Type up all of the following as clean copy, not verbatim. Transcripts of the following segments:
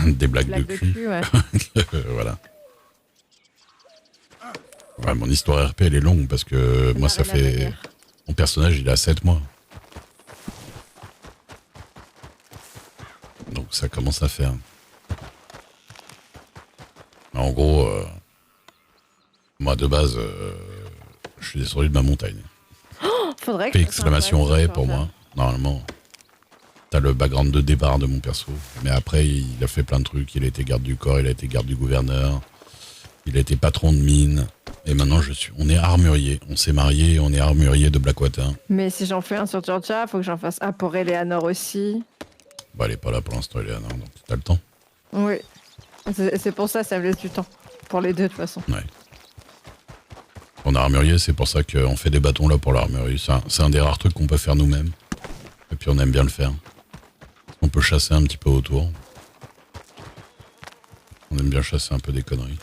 Des blagues de Blague de cul. cul, ouais. Voilà. Ouais, mon histoire RP, elle est longue parce que moi, ça La fait... manière. Mon personnage, il a 7 mois. Donc ça commence à faire. En gros, moi, de base, je suis descendu de ma montagne. Faudrait que je fasse un Exclamation pass Ray sur pour ça. moi. Normalement, t'as le background de départ de mon perso. Mais après, il a fait plein de trucs. Il a été garde du corps, il a été garde du gouverneur. Il a été patron de mine. Et maintenant, on est armurier. On s'est marié, on est armurier de Blackwater. Mais si j'en fais un sur Georgia, faut que j'en fasse un pour Eleanor aussi. Bah, elle est pas là pour l'instant, Eleanor, donc t'as le temps. Oui. C'est pour ça, ça me laisse du temps. Pour les deux, de toute façon. Ouais. On est armurier, c'est pour ça qu'on fait des bâtons là pour l'armurerie. C'est un des rares trucs qu'on peut faire nous-mêmes. Et puis on aime bien le faire. On peut chasser un petit peu autour. On aime bien chasser un peu des conneries.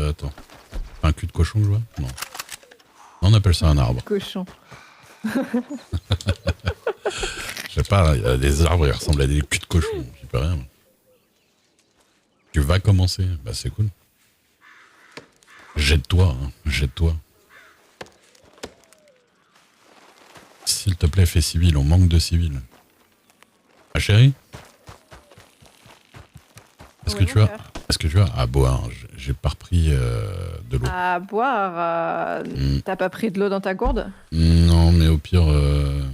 Attends. Un cul de cochon, je vois? Non. On appelle ça un arbre. Cochon. Je sais pas, il y a des arbres, ils ressemblent à des culs de cochon. J'y peux rien. Tu vas commencer? Bah c'est cool. Jette-toi, hein. Jette-toi. S'il te plaît, fais civil, on manque de civils. Ma chérie? Est-ce que Oui, tu mon as... cœur. Est-ce que tu as à boire? J'ai pas repris de l'eau. À boire, t'as pas pris de l'eau dans ta gourde? Non, mais au pire, je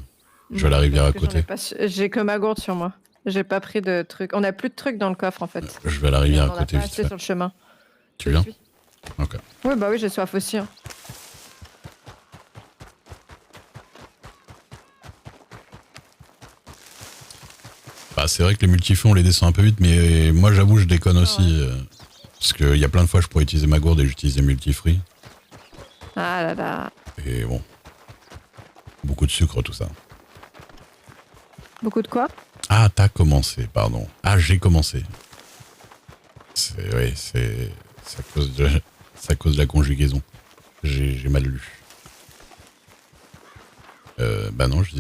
vais à la rivière à Parce que j'en ai côté. pas j'ai que ma gourde sur moi. J'ai pas pris de trucs. On a plus de trucs dans le coffre en fait. Je vais à la Et rivière on à en a côté pas vite assez fait. sur le chemin. Tu Je viens? suis. Ok. Oui, bah oui, j'ai soif aussi. Hein. Bah, c'est vrai que les multifeux, on les descend un peu vite, mais moi j'avoue, je déconne aussi. ouais. Parce qu'il y a plein de fois, je pourrais utiliser ma gourde et j'utilise des multifruits. Ah là là. Et bon. Beaucoup de sucre, tout ça. Beaucoup de quoi? Ah, t'as commencé, pardon. Ah, j'ai commencé. Oui, c'est à cause de la conjugaison. J'ai mal lu. Bah non, je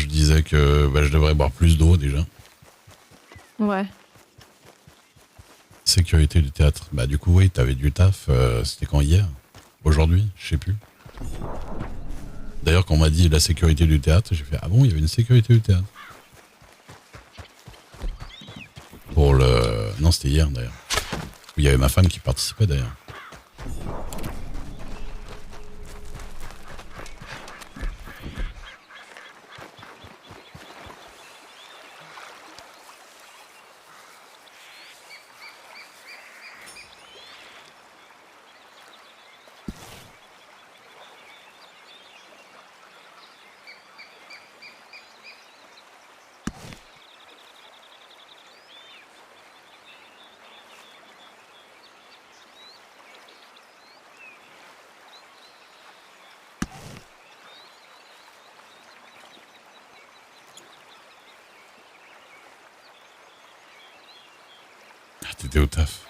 disais que bah, je devrais boire plus d'eau déjà. Ouais. Sécurité du théâtre. Bah du coup, oui, t'avais du taf. C'était quand hier? Aujourd'hui? Je sais plus. D'ailleurs, quand on m'a dit la sécurité du théâtre, j'ai fait ah bon, il y avait une sécurité du théâtre. Pour le... Non, c'était hier d'ailleurs. Il y avait ma femme qui participait d'ailleurs. Ah, t'étais au taf.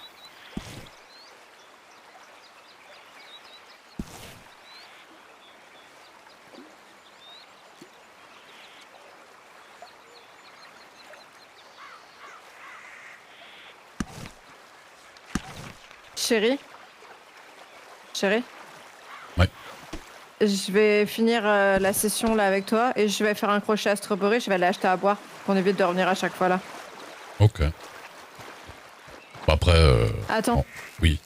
Chérie? Chérie? Ouais. Je vais finir la session là avec toi et je vais faire un crochet à Strawberry. Je vais aller acheter à boire qu'on évite de revenir à chaque fois là. Ok. Bon, après... Attends. bon, oui.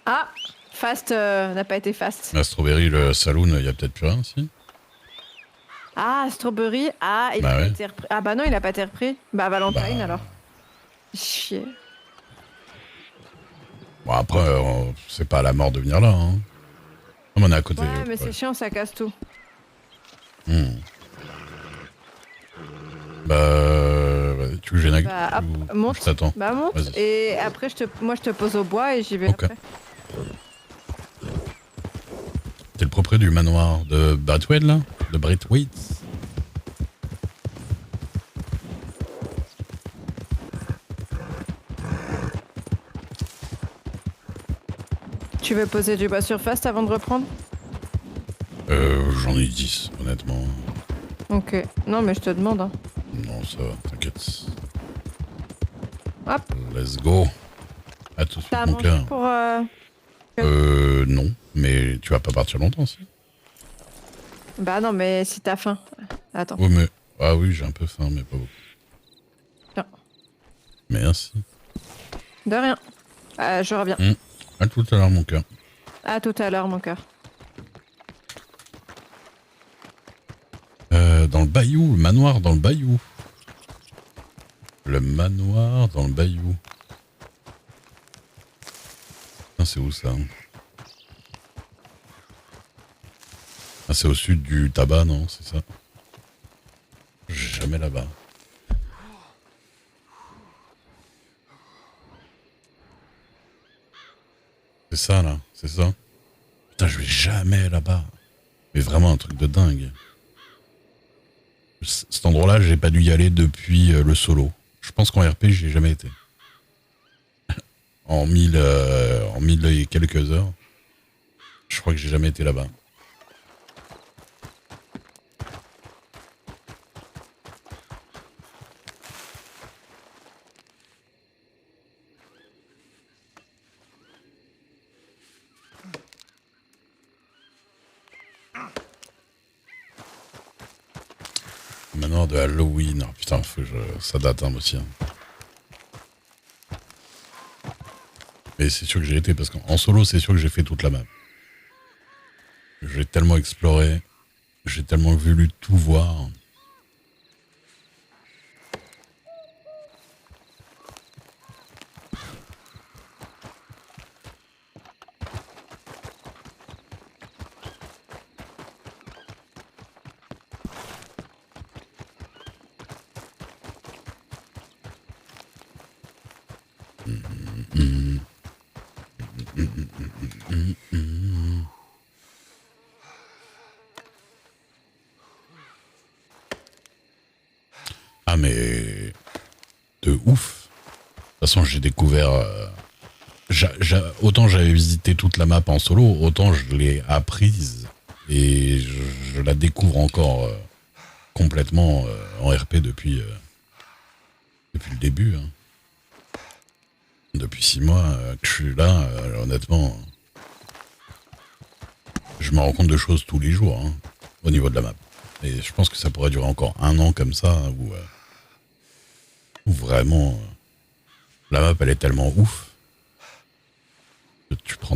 Ah! Fast n'a pas été fast. La Strawberry, le saloon, il y a peut-être plus rien, si? Ah, Strawberry. Ah, il Bah a pas ouais. été repris. Ah bah non, il a pas été repris. Bah Valentine Bah. alors. Chier. Bon, après, c'est pas à la mort de venir là, hein. Non, mais on est à côté. Ouais, mais c'est chiant, ça casse tout. Bah, tu veux que j'aille Bah, hop, ou monte. je t'attends? Bah monte. Vas-y. Et après, moi je te pose au bois et j'y vais Ok. après. T'es le propriétaire du manoir de Bradwell, là? De Braithwaite? Tu veux poser du bois sur fast avant de reprendre? J'en ai 10, honnêtement. Ok. Non, mais je te demande. Hein. Non, ça va, t'inquiète. Hop. Let's go. À tout de T'as suite, à mon manger cœur. pour... Non, mais tu vas pas partir longtemps, si? Bah non, mais si t'as faim. Attends. Oui, mais... Ah oui, j'ai un peu faim, mais pas beaucoup. Tiens. Merci. De rien. Je reviens. À tout à l'heure, mon cœur. À tout à l'heure, mon cœur. Dans le bayou, le manoir dans le bayou. Le manoir dans le bayou. Ah, c'est où ça? Ah, c'est au sud du tabac, non? C'est ça? Jamais là-bas. C'est ça, là? C'est ça? Putain, je vais jamais là-bas. Mais vraiment un truc de dingue. Cet endroit-là, j'ai pas dû y aller depuis le solo. Je pense qu'en RP, j'y ai jamais été. En 1000 et quelques heures. Je crois que j'ai jamais été là-bas. Manoir de Halloween. Oh, putain, ça date hein, aussi. Hein. Mais c'est sûr que j'ai été, parce qu'en solo, c'est sûr que j'ai fait toute la map. J'ai tellement exploré. J'ai tellement voulu tout voir. Ah mais... de ouf. De toute façon, j'ai découvert... autant j'avais visité toute la map en solo, autant je l'ai apprise. Et je la découvre encore complètement en RP depuis le début. Hein. Depuis 6 mois que je suis là, honnêtement... je me rends compte de choses tous les jours, hein, au niveau de la map. Et je pense que ça pourrait durer encore 1 an comme ça, où vraiment... la map, elle est tellement ouf. Que tu prends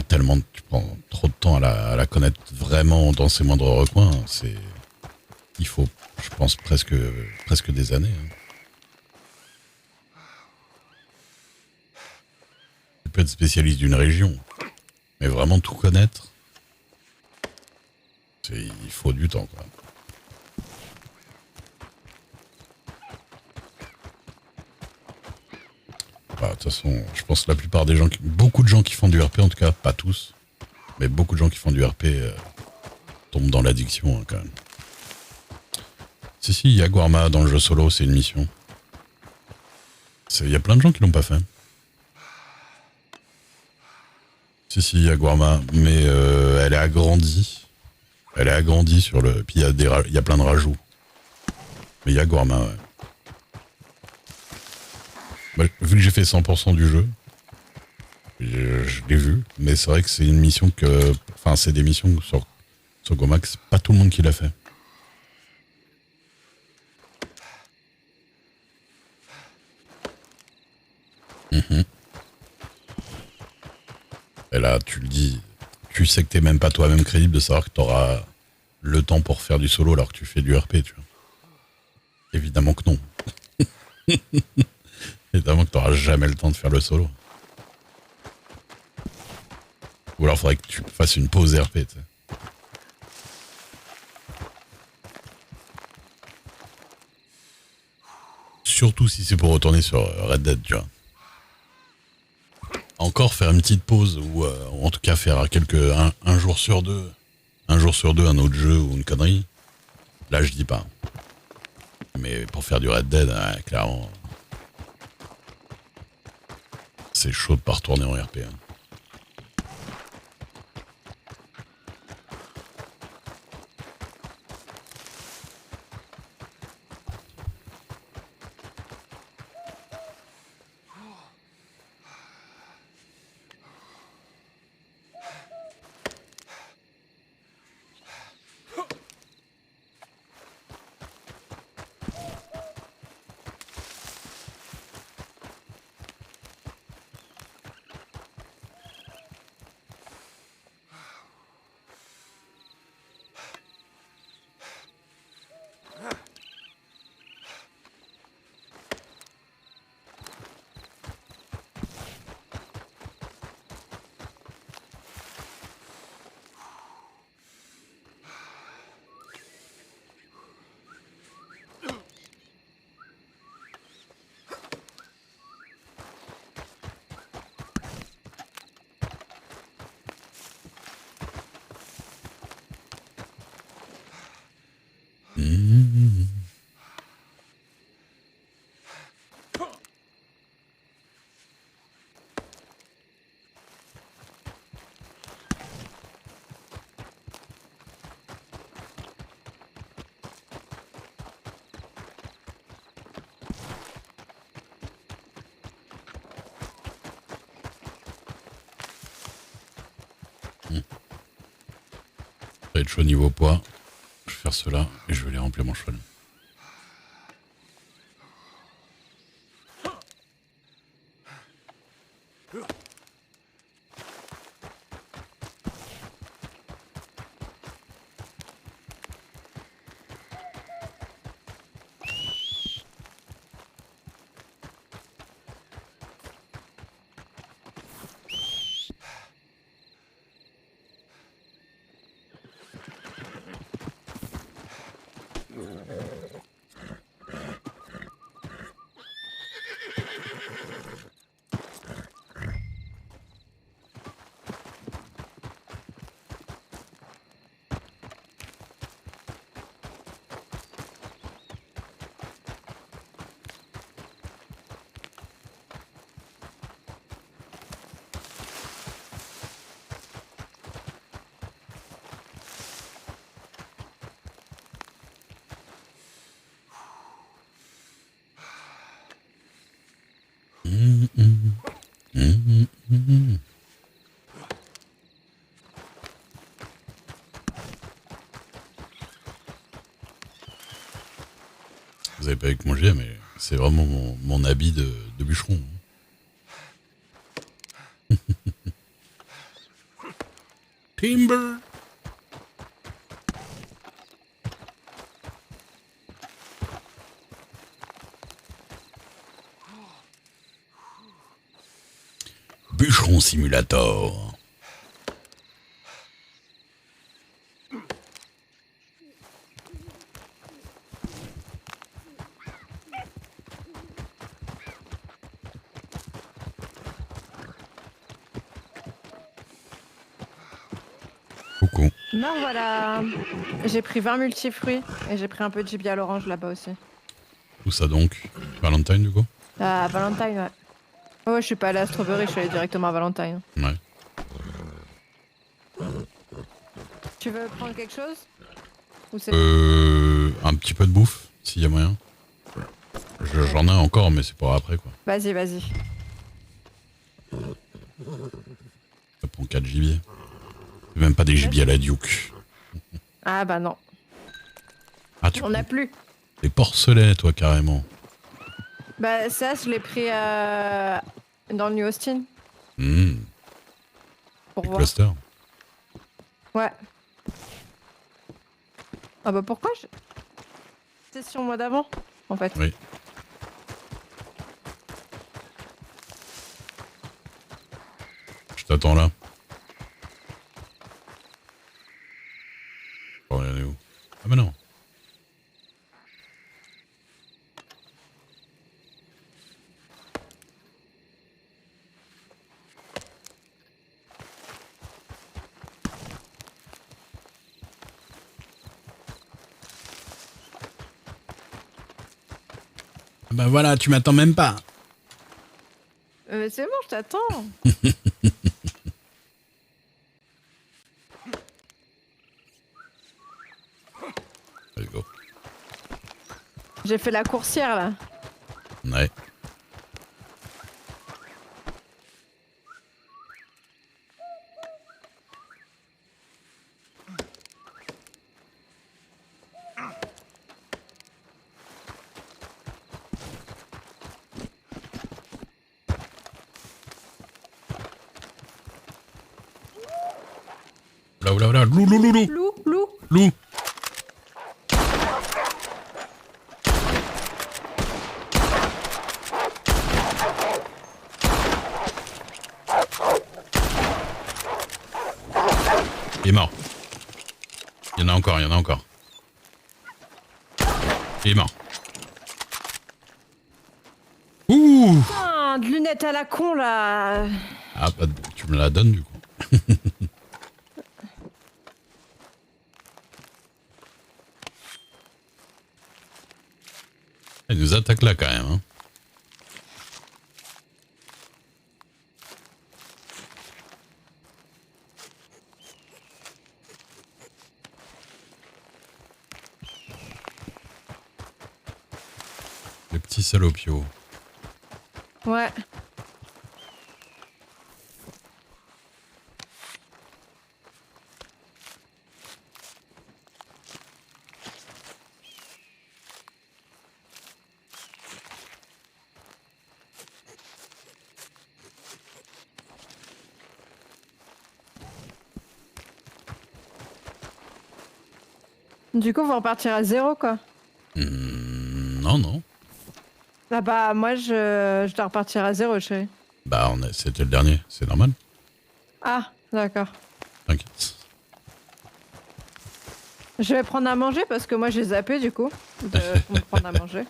trop de temps à la connaître vraiment dans ses moindres recoins. Il faut, je pense, presque des années. Hein. Tu peux être spécialiste d'une région, mais vraiment tout connaître, il faut du temps, quoi. Bah, de toute façon, je pense que la plupart des gens, beaucoup de gens qui font du RP, en tout cas, pas tous, mais beaucoup de gens qui font du RP tombent dans l'addiction, hein, quand même. Si, il y a Guarma dans le jeu solo, c'est une mission. Il y a plein de gens qui l'ont pas fait. Si, il y a Guarma, mais elle est agrandie. Elle est agrandie sur le... Puis il y a plein de rajouts. Mais il y a Guarma, ouais. Bah, vu que j'ai fait 100% du jeu, je l'ai vu, mais c'est vrai que c'est une mission que... Enfin, c'est des missions sur Gomax, pas tout le monde qui l'a fait. Et là, tu le dis, tu sais que t'es même pas toi-même crédible de savoir que t'auras le temps pour faire du solo alors que tu fais du RP, tu vois. Évidemment que non. Évidemment que t'auras jamais le temps de faire le solo. Ou alors faudrait que tu fasses une pause RP, tu sais. Surtout si c'est pour retourner sur Red Dead, tu vois. Encore faire une petite pause, ou en tout cas faire un jour sur deux, un autre jeu ou une connerie. Là, je dis pas. Mais pour faire du Red Dead, clairement, c'est chaud de pas retourner en RP. Hein. va être chaud niveau poids. Je vais faire cela et je vais les remplir mon cheval. Vous avez pas vu que manger, mais c'est vraiment mon habit de bûcheron. Timber. Bûcheron Simulator. Coucou. Non, voilà. J'ai pris 20 multifruits et j'ai pris un peu de gibier à l'orange là-bas aussi. Où ça donc? Valentine du coup? À Valentine, ouais. Oh, je suis pas allée à Strawberry, je suis allée directement à Valentine. Ouais. Tu veux prendre quelque chose? Ou c'est... Un petit peu de bouffe, s'il y a moyen. J'en ai encore, mais c'est pour après quoi. Vas-y, vas-y. Ça prend 4 gibiers. C'est même pas des gibiers à la Duke. Ah bah non. Ah, tu On n'a plus. des porcelets, toi, carrément. Bah ça, je l'ai pris dans le New Austin. Pour Les voir. clusters. Ouais. Ah bah pourquoi je... C'est sur le mois d'avant, en fait. Oui. Je t'attends là. Oh, on est où? Ah bah non. Ah bah voilà, tu m'attends même pas. C'est bon, je t'attends. Let's go. J'ai fait la coursière, là. Ouais. Là, là, là, loup, loup, loup, loup. Loup, loup. Loup. Il est mort. Il y en a encore, il y en a encore. Il est mort. Ouh. Putain, de lunettes à la con, là. Ah bah tu me la donnes du coup. Il nous attaque là quand même. Hein. Les petits salopios. Ouais. Du coup, on va repartir à zéro, quoi. Non, non. Ah bah, moi, je dois repartir à zéro, chérie. Bah, c'était le dernier, c'est normal. Ah, d'accord. T'inquiète. Je vais prendre à manger parce que moi, j'ai zappé, du coup, de me prendre à manger.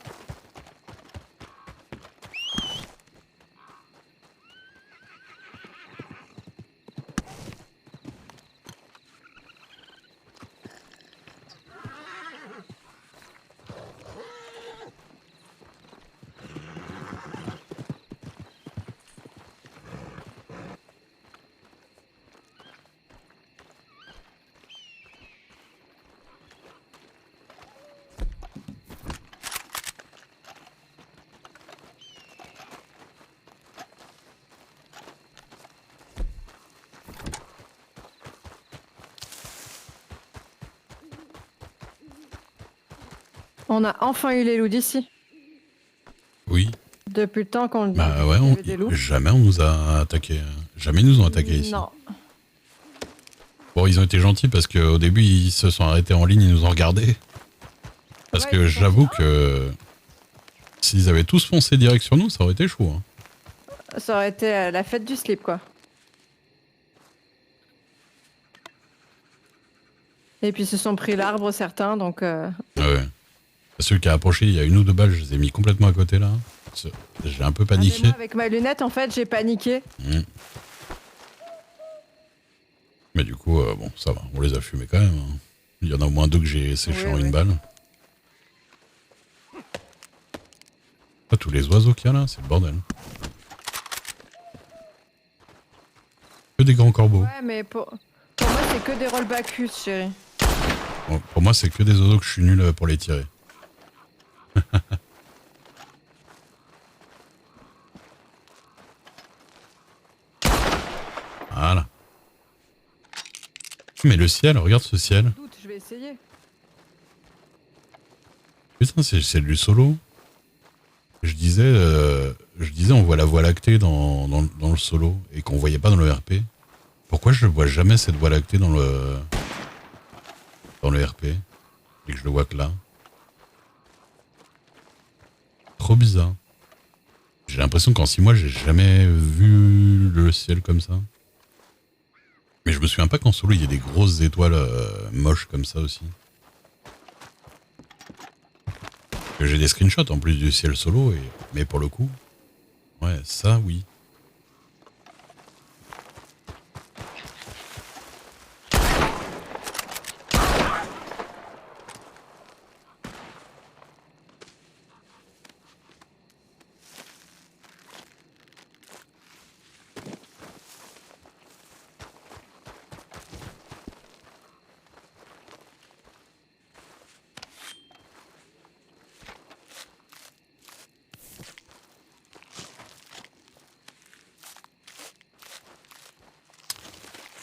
On a enfin eu les loups d'ici. Oui. Depuis le temps qu'on le dit Bah ouais, qu'il y avait des loups. jamais on nous a attaqué. Jamais ils nous ont attaqué ici. Non. Bon, ils ont été gentils parce qu'au début, ils se sont arrêtés en ligne, ils nous ont regardés. Parce Ouais, que ils sont j'avoue dit, que s'ils avaient tous foncé direct sur nous, ça aurait été chaud. Hein. ça aurait été la fête du slip, quoi. Et puis, ils se sont pris l'arbre, certains, donc... Ouais. Celui qui a approché, il y a une ou deux balles, je les ai mis complètement à côté là. J'ai un peu Ah, mais paniqué. moi, avec ma lunette, en fait, j'ai paniqué. Mais du coup, bon, ça va, on les a fumés quand même. Hein. Il y en a au moins deux que j'ai séché Oui, en oui. une balle. Ah, tous les oiseaux qu'il y a là, c'est le bordel. Que des grands corbeaux. Ouais, mais pour moi, c'est que des rollbackus, chérie. Bon, pour moi, c'est que des oiseaux que je suis nul pour les tirer. Voilà. Mais le ciel, regarde ce ciel. Doute, je vais essayer. Putain, c'est du solo. Je disais, on voit la voie lactée dans le solo et qu'on voyait pas dans le RP. Pourquoi je ne vois jamais cette voie lactée dans le RP et que je le vois que là? Trop bizarre. J'ai l'impression qu'en 6 mois, j'ai jamais vu le ciel comme ça. Mais je me souviens pas qu'en solo, il y ait des grosses étoiles moches comme ça aussi. J'ai des screenshots en plus du ciel solo, mais pour le coup, ouais, ça oui.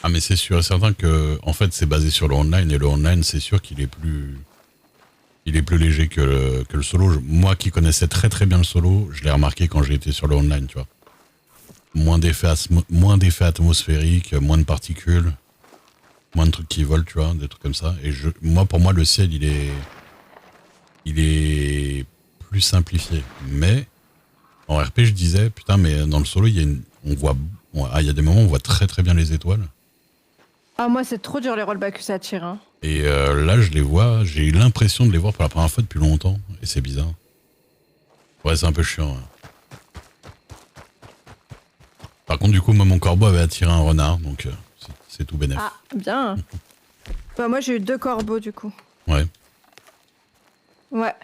Ah mais c'est sûr et certain que en fait c'est basé sur le online et le online c'est sûr qu'il est plus léger que le solo. Moi qui connaissais très très bien le solo, je l'ai remarqué quand j'ai été sur le online, tu vois. Moins d'effets atmosphériques, moins de particules, moins de trucs qui volent, tu vois, des trucs comme ça. Et pour moi le ciel il est plus simplifié. Mais en RP je disais putain mais dans le solo il y a des moments où on voit très très bien les étoiles. Ah, moi, c'est trop dur, les rollbackus à tirer. Hein. Et là, je les vois, j'ai eu l'impression de les voir pour la première fois depuis longtemps. Et c'est bizarre. Ouais, c'est un peu chiant. Ouais. Par contre, du coup, moi, mon corbeau avait attiré un renard, donc c'est tout bénef. Ah, bien. Bah, moi, j'ai eu 2 corbeaux, du coup. Ouais. Ouais.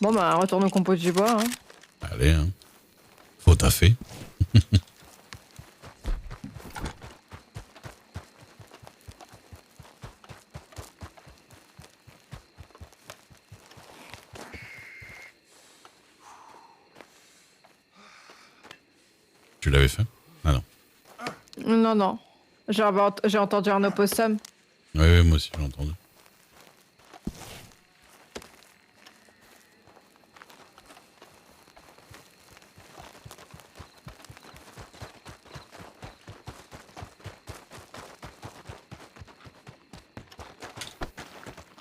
Bon, bah, retourne au compost du bois. Hein. Allez, hein. Faut taffer. Tu l'avais fait? Ah non. Non, non. J'ai entendu un opossum. Ouais, moi aussi, j'ai entendu.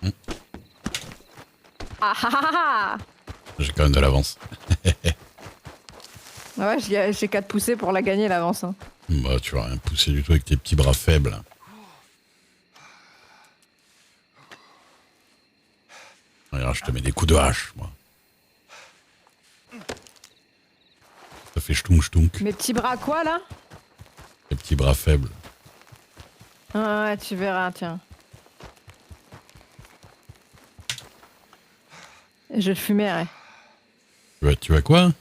Ah ah ah ah. J'ai quand même de l'avance. Ouais, j'ai 4 poussées pour la gagner l'avance. Hein. Bah, tu vas rien pousser du tout avec tes petits bras faibles. Regarde, je te mets des coups de hache, moi. Ça fait ch'tounk. Mes petits bras quoi là? Les petits bras faibles. Ah ouais, tu verras, tiens. Je te fumerai. Tu vas quoi?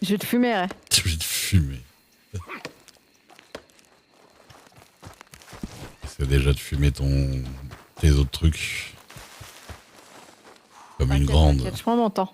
Je te fumerai. Je vais te fumer. C'est déjà de fumer tes autres trucs. Comme une grande. T'inquiète, je prends mon temps.